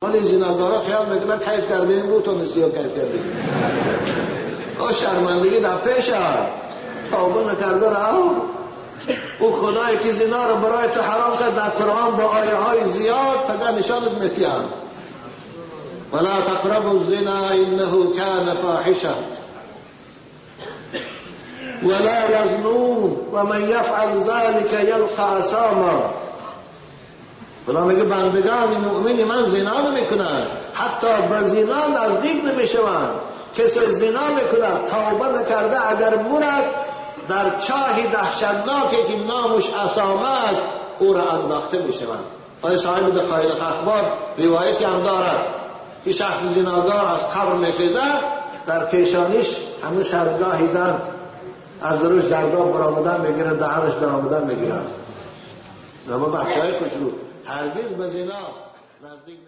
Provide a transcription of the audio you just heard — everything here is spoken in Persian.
ولی زناگارا خیال میکنن کیف کردیم بود تو نسیو کیف کردیم. او شرمندگی در پیش هست، توبه نکرده رها. او خدایی که زنا رو برای تو حرام کرد در قرآن با آیه های زیاد فقط نشانت میتیان. ولا تقربوا الزنا انه كان فاحشا ولا يزنون ومن يفعل ذلك يلقى اثاما. خدا میگه بندگان مؤمن من زنا نمیکنند، حتی به زنا نزدیک نمیشوند. کسی زنا میکند توبه نکرده اگر مرد در چاه دهشتناکی که نامش اثامه است او را انداخته میشوند. آیه صاحب دقایق اخبار روایتی هم دارد که شخص زناگار از قبر میخیزد، در پیشانیش همون شرمگاهی زن از دروش زرداب برآمدن میگیرن، دهنش در آمدن میگیرن. اما بچه های کوچولو هرگز به زنا نزدیک